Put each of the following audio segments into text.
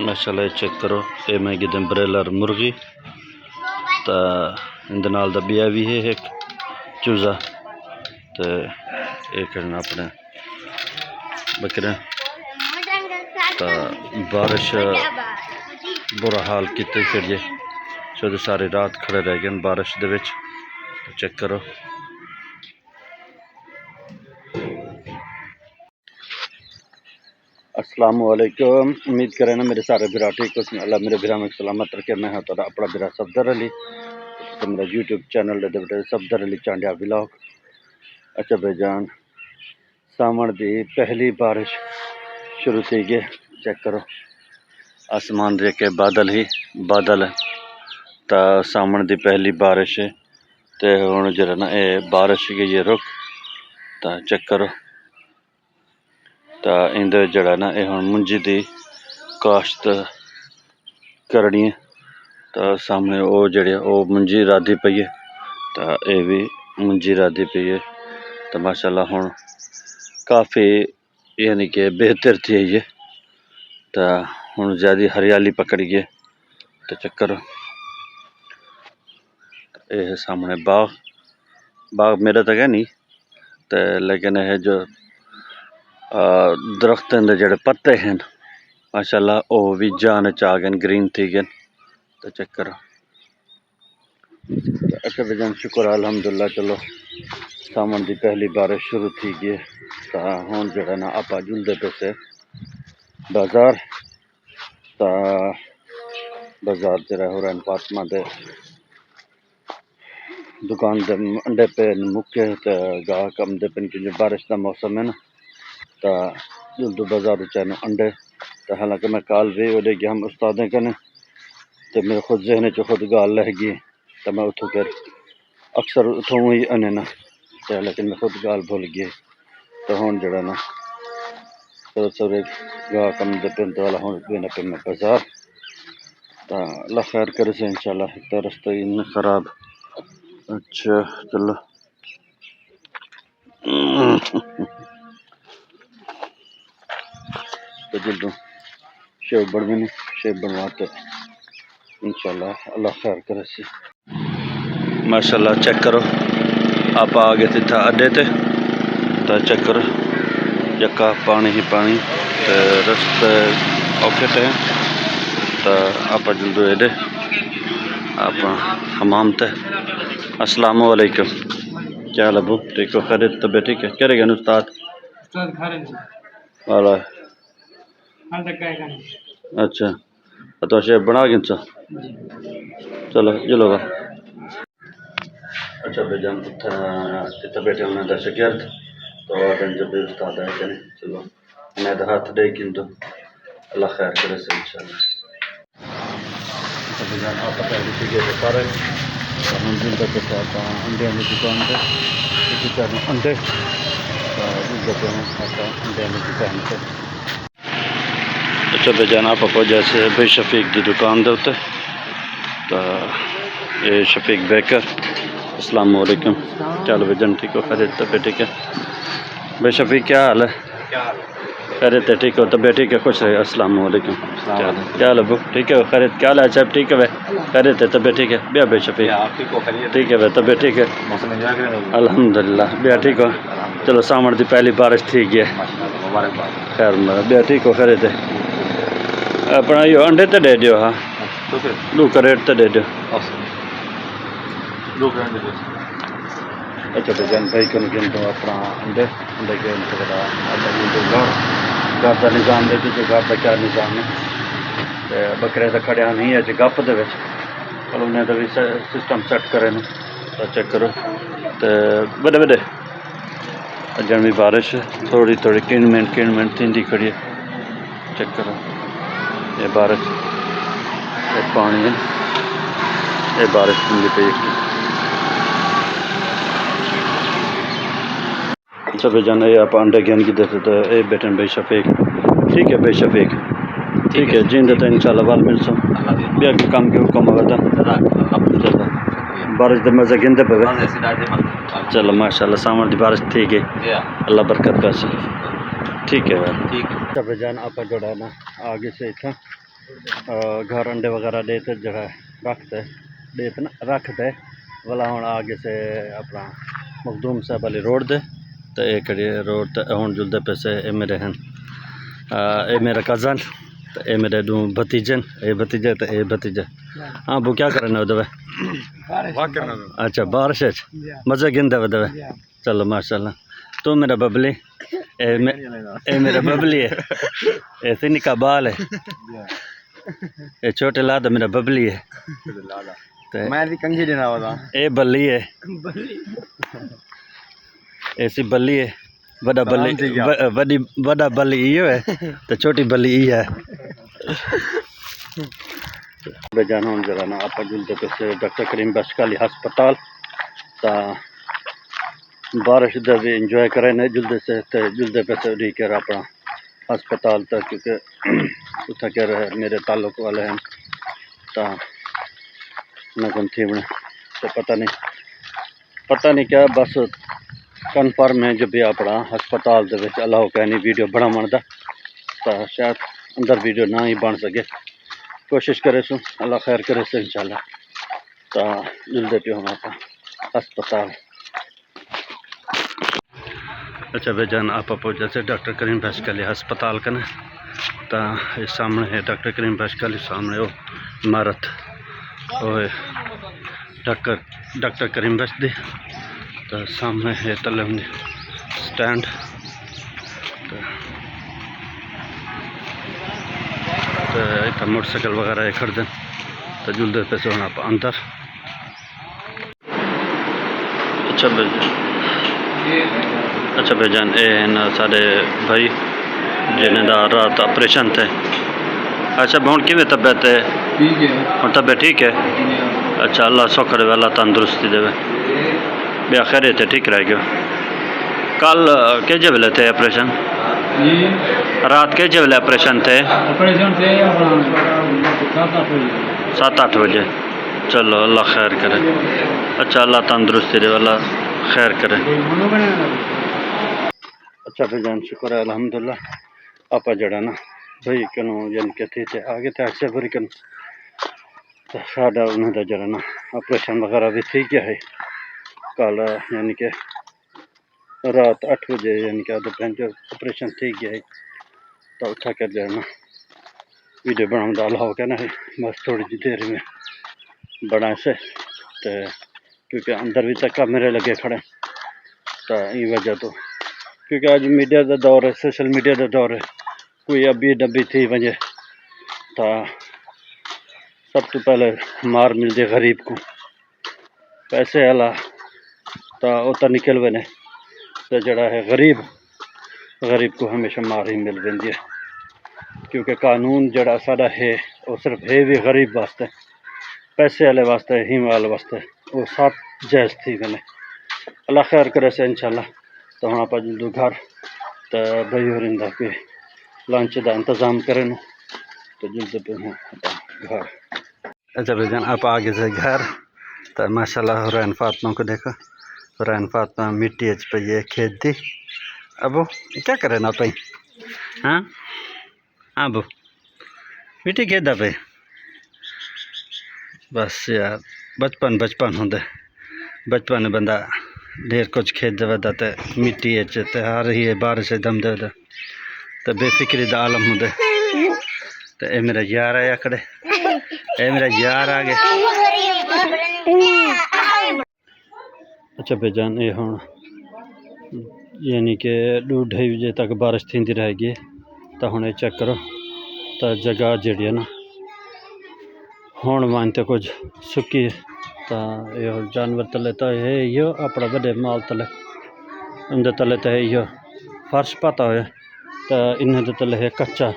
ماشاءاللہ چیک کرو یہ میں گدم بریلر مرغی تا اندے نال دا بیا بھی ہے ایک چوزا تے ایک اپنے بکرے تا بارش برا حال کیتے کریے چودہ ساری رات کھڑے رہ گئے بارش دے وچ چیک کرو السلام علیکم امید کریں نا میرے سارے برا ٹھیک ہو اللہ میرے برا میں سلامت رکھے میں ہوں تو اپنا برا صفدر علی تو میرا یوٹیوب چینل دے بیٹے صفدر علی چانڈیا ولاگ اچھا بھائی جان سامن دی پہلی بارش شروع تھی گئے چیک کرو آسمان دے کے بادل ہی بادل ہے تا سامن دی پہلی بارش ہے تے ہن جڑا نا اے بارش گئی یہ رک تا چیک کرو تا اندے جڑا نا اے ہن منجی دی کاشت کرنی ہے تا سامنے او جڑے او منجی رادی پئی ہے تا اے بھی منجی رادی پئی ہے تا ماشاءاللہ ہن کافی یعنی کہ بہتر تھی ہے تا ہن زیادہ ہریالی پکڑی گئے تو چیک کرو اے سامنے باغ میرا تو ہے نہیں تے لیکن یہ جو درختیں دے جڑے پتے ہیں ماشاءاللہ او بھی جان چاہ گئے گرین تھی گئے تو چیک کرو اچھا بجان شکر الحمدللہ چلو سامن دی پہلی بارش شروع تھی گئی تا ہون جڑا نا آپ جلدے پہ سے بازار تا بازار جڑا ہو رہا ہے فاطمہ دے دکان دے انڈے پہ مکے تے گاہ کم دے پن کیونکہ بارش دا موسم ہے نا تا جلدو بازار چاہنے انڈے تا حالانکہ میں کال بھی اڑے گیا ہم استادیں کنے تو میرے خود ذہن چ خود گال لہ گئی تو میں اتوں پھر اکثر اتوں ہی انے نا تو لیکن میں خود گال بھول گئی تو ہون جڑا نا سورے گاہ کم دے پن تو والا ہون بھی نہ پہ میں بازار تا اللہ خیر کرے سے انشاءاللہ تو رستہ ہی خراب اچھا چلو تو جلدوں شیب بڑھنی شیب بنواتے انشاءاللہ اللہ خیر کرے سے ماشاءاللہ چیک کرو آپ آگے تھا اڈے تے تو چیک کرو یکا پانی ہی پانی تے رستے اوکھے تے تو آپ جلدو اڈے آپ حمام تے السلام علیکم کیا حال ابو ٹھیک ہو خیریت طبیعت ٹھیک ہے کیا رہے گا استاد والا اچھا تو شیف بنا گے چلو چلو گا اچھا بھائی جان اتنا بیٹھے ہونے دا شکایت تو جب استاد ہے کہ نہیں چلو میں ہاتھ دے گی تو اللہ خیر کرے سے انشاءاللہ اچھا بھائی جان آپ پہلے سیگے تو پارے ہم دن تک انڈے کی دکان پہ انڈے انڈے کی دکان پہ اچھا بھائی جان آپ جیسے بھائی شفیق کی دکان دے ہوتے تو یہ شفیق بیکر السلام علیکم چل بھائی جان ٹھیک ہو خیریت طبیعت ٹھیک ہے بھائی شفیق کیا حال ہے خیریت ہے ٹھیک ہو طبیعت ٹھیک ہے خوش رہے السلام علیکم کیا حال ابو ٹھیک ہے خیریت کیا حال ہے صاحب ٹھیک ہے بھائی خیریت ہے طبیعت ٹھیک ہے بیا بھائی شفیق ٹھیک ہے بھائی طبیعت ٹھیک ہے الحمدللہ بیا ٹھیک ہو چلو سامن دی پہلی بارش تھی گئی خیر بیا ٹھیک ہو خیریت ہے اپنا یہ انڈے تو دے دیو ہاں دو کریٹ تو دے دیو اچھا تو جان بھائی کن گن تو اپنا انڈے انڈے کے گھر کا نظام دے دیتے گھر کا کیا نظام ہے بکرے تو کھڑیا نہیں ہے جی گپ دے چلو انہیں تو بھی سسٹم سیٹ کرے تو چیک کرو تو بڑے بڑے اجن بھی بارش تھوڑی تھوڑی کن منٹ تھی کھڑی ہے چیک کرو یہ بارش یہ پانی ہے یہ بارش تھی پی اچھا بھائی جانا یہ آپ انڈے گین کی دیتے تو یہ بیٹھیں بھائی شفیق ٹھیک ہے بھائی شفیق ٹھیک ہے جین دیتا انشاءاللہ وال مل سو بیا کے کام کے حکم ہوگا تھا چلو بارش دے مزہ گندے پہ چلو ماشاءاللہ سامن دی بارش تھی گئی اللہ برکت پیسے ٹھیک ہے بھائی ٹھیک ہے بھائی جان آپ جوڑا نا آگے سے اتنا گھر انڈے وغیرہ دیتے جگہ رکھتے دیتے نا رکھتے والا ہوں آگے سے اپنا مخدوم صاحب والی روڈ دے تو یہ کڑی روڈ تے ہوں جلدے پیسے اے میرے ہیں اے میرا کزن تو اے میرے دو بھتیجن اے بھتیجے تو اے بھتیجے ہاں وہ کیا کرنا ہے دوے اچھا بارش ہے مزے گندے وہ دوے چلو ماشاء اللہ تو میرا ببلی اے میرا ببلی ہے اے تینی کا بال ہے اے چھوٹے لادا میرا ببلی ہے میں بھی کنگھی دینا ہوتا اے بلی ہے ایسی بلی ہے بڑا بلی وڈی بڑا بلی یہ ہے تو چھوٹی بلی یہ ہے بے جانا ہوں ذرا نا آپ جلدے پیسے ڈاکٹر کریم بشکالی ہسپتال تا بارش دا بھی انجوائے کریں نا جلدے سے تے جلدے پیسے ری کر اپنا ہسپتال تا کیونکہ اتھا کر میرے تعلق والے ہیں تا نہ کن تھی بنے تو پتہ نہیں کیا بس کنفرم ہے جو بھی اپنا ہسپتال دے وچ اللہ کہنی ویڈیو بنا مندا تا شاید اندر ویڈیو نہ ہی بن سکے کوشش کرے سو اللہ خیر کرے سے انشاءاللہ تا جلدے پہ ہم آپ ہسپتال اچھا بھائی جان آپ پہنچ جیسے ڈاکٹر کریم بشکالی ہسپتال کا نا تا یہ سامنے ہے ڈاکٹر کریم بشکالی سامنے وہ عمارت وہ ڈاکٹر کریم بش دی تو سامنے ہے تلم سٹینڈ تو اتنا موٹر سائیکل وغیرہ کھڑ دیں تو جلدے پیسے ہونا آپ اندر اچھا بھائی جان اے ہیں سارے بھائی جنہیں دا رات آپریشن تھے اچھا ہوں کیویں طبیعت ہے ہوں طبیعت ٹھیک ہے اچھا اللہ شکر ہے اللہ تندرستی دے بیا خیریت ہے ٹھیک رہ گیا کل کے جے ویلے تھے آپریشن رات کے جے ویلے آپریشن تھے 7-8 بجے چلو اللہ خیر کرے اچھا اللہ تندرستی دے اللہ خیر کرے اچھا بھائی جان شکر ہے الحمدللہ آپ جڑا نا بھائی کنو یعنی کہ تھے آگے تھے اچھے بری کن تو ساڈا انہوں دا جڑا نا آپریشن وغیرہ بھی تھی کیا ہے کل یعنی کہ رات 8 بجے یعنی کہ جو آپریشن تھی گیا ہے تو اٹھا کر جانا ویڈیو بنا دا اللہ کہنا ہے بس تھوڑی جی دیر میں بنا سے تو کیونکہ اندر بھی تک میرے لگے کھڑے تو یہ وجہ تو کیونکہ آج میڈیا دا دور ہے سوشل میڈیا دا دور ہے کوئی ابھی ڈبی تھی وجہ تو سب تو پہلے مار مل جائے غریب کو پیسے والا تو وہ تو نکل وے تو جڑا ہے غریب کو ہمیشہ مار ہی مل رہی ہے کیونکہ قانون جڑا سارا ہے وہ صرف ہے بھی غریب واسطے پیسے والے واسطے ہی والے واسطے وہ سب جائز تھی وے اللہ خیر کرے سے انشاءاللہ تو ہوں آپ جلدو گھر تو بھائی ہو رہا کہ لنچ کا انتظام کریں تو جلد پہ ہوں گھر اچھا بھائی جان آپ آگے سے گھر تو ماشاء اللہ حرین فاطمہ کو دیکھو حرین فاطمہ مٹی اچ پہ یہ کھیت دی ابو کیا کرے نا پہ ہاں ابو مٹی کھیت دا پہ بس یار بچپن ہوں بچپن بندہ ڈھیر کچھ کھیت دے ودا تے مٹی اچ تے ہر ہی بارش دم دے ودا تے بے فکری دا عالم ہوں تے اے میرا یار آیا کھڑے اے میرا یار آ گئے اچھا بے جان اے ہوں یعنی کہ 2-2:30 بجے تک بارش تھیندی رہ گئی تو ہوں یہ چیک کرو تو جگہ جڑی ہے نا ہوں مانتے کچھ سکی تو یہ جانور تلے تو ہے یہ اپنا بڑے مال تلے اندر تلے تو ہے یہ فرش پاتا ہوا تو انہیں تو تلے ہے کچا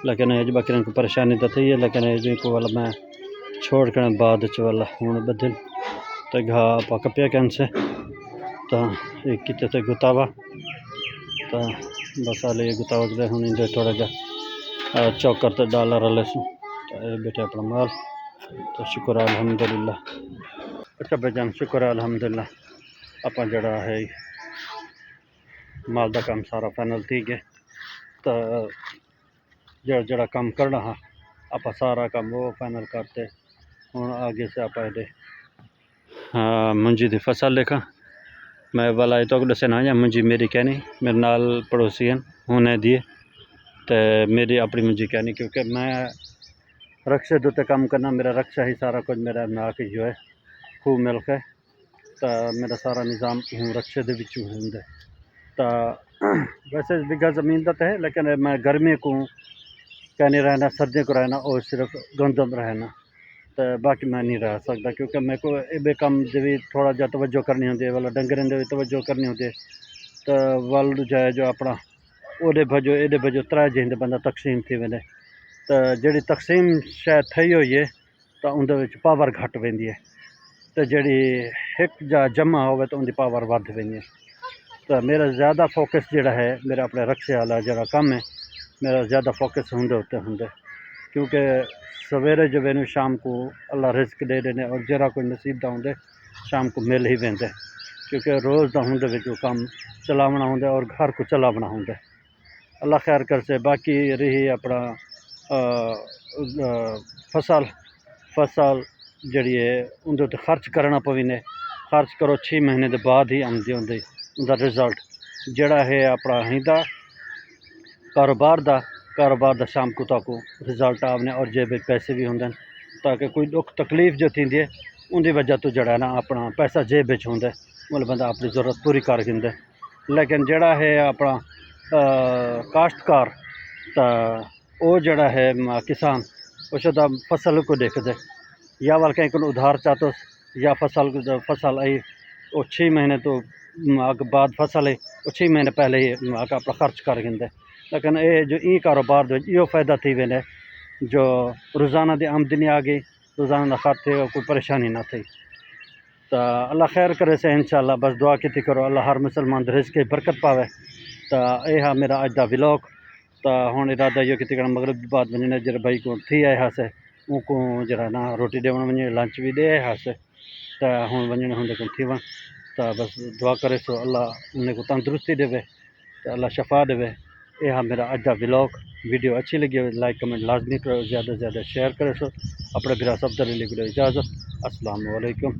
لیکن یہ بکرین کو پریشانی تو تھی ہے لیکن یہ کو والا میں چھوڑ کر بعد والا ہوں بدل تو گھا پک پیا کہن سے تو ایک کتے سے گتاوا تو بس آلے یہ گتاوا دے ہوں دے تھوڑا جا چوکر تو ڈالا رلے سو تو یہ بیٹے اپنا مال تو شکر الحمدللہ اچھا بھائی جان شکر الحمدللہ اپنا جڑا ہے مال دا کام سارا فائنل تھی گیا تو جڑا کام کرنا ہاں آپ سارا کام وہ فائنل کرتے ہوں آگے سے آپ منجی دی فصل لکھا میں والا تو دسنا یا منجی میری کہنی میرے نال پڑوسی ہیں انہیں دیے تو میری اپنی منجی کہنی کیونکہ میں رکشے دوتے کام کرنا میرا رکشا ہی سارا کچھ میرا نا کے جو ہے خوب ملک ہے تو میرا سارا نظام ہوں رکشے دے وچوں ہوندا تو ویسے بگا زمین دا ہے لیکن میں گرمی کو کہنے رہنا سردی کو رہنا اور صرف گندم رہنا تو باقی میں نہیں رہ سکتا کیونکہ میرے کو یہ بے کام بھی تھوڑا جا توجہ کرنی ہوتی ہے والا ڈنگریں دے توجہ کرنی ہوتی ہے تو ول جو ہے جو اپنا اوڈے بھجو ایڈے بھجو ترے جہاں بندہ تقسیم تھی ویندے تو جڑی تقسیم شاید تھی ہوئی ہے تو اندر پاور گھٹ ویندی ہے تو جڑی ایک جا جمع ہوئے تو ان کی پاور ود ویندی ہے تو میرا زیادہ فوکس جڑا ہے میرا اپنے رکشے والا جڑا کام ہے میرا زیادہ فوکس ہوندے کیونکہ سویرے جو وینو شام کو اللہ رزق دے دینے اور جرا کوئی نصیب دا ہوندے شام کو مل ہی ویندے کیونکہ روز دا ہوندے وچ کام چلاونا ہوندے اور گھر کو چلاونا ہوندے اللہ خیر کر سے باقی رہی اپنا فصل جڑی ہے اندر تے خرچ کرنا پوینے خرچ کرو 6 مہینے دے بعد ہی آمدی ہوندی ان دا رزلٹ جڑا ہے اپنا ہیندا کاروبار دا شام کو تاکو رزلٹ آنے اور جیب پیسے بھی ہوندے تاکہ کوئی دکھ تکلیف جو تھیندی ہے ان دی وجہ تو جڑا ہے نا اپنا پیسہ جیب وچ ہوندا مطلب بندہ اپنی ضرورت پوری کر گھندا لیکن جڑا ہے اپنا کاشتکار تا او جڑا ہے کسان وہ شدہ فصل کو دیکھ دے یا ول کہیں کو ادھار چاہتو یا فصل آئی وہ 6 مہینے تو بعد فصل ہے وہ 6 مہینے پہلے ہی اپنا خرچ کر گھندا لیکن یہ جو ای کاروبار یہ فائدہ تھی ویندے جو روزانہ دی آمدنی آ گئی روزانہ دا خرچ کوئی پریشانی نہ تھی تو اللہ خیر کرے سے انشاءاللہ بس دعا کیتی کرو اللہ ہر مسلمان دے رزق کی برکت پاوے تو یہ ہا میرا اج دا ولاگ تو ہن ارادہ یہ کیتی کرنا مغرب دی بعد ونجنے جڑے بھائی کو تھی آئے ہاسے ان کو جڑا نا روٹی دے ونجنے لنچ بھی دے آئے ہاسے تو ہن ونجنے ہندے کو تھی ون تو بس دعا کرے سو اللہ انہیں کو تندرستی دے تو اللہ شفا دے یہ ہاں میرا اج دا ولاگ ویڈیو اچھی لگی ہو لائک کمنٹ لازمی کرو زیادہ سے زیادہ شیئر کرے سو اپنے برا سب دے لیے اجازت السلام علیکم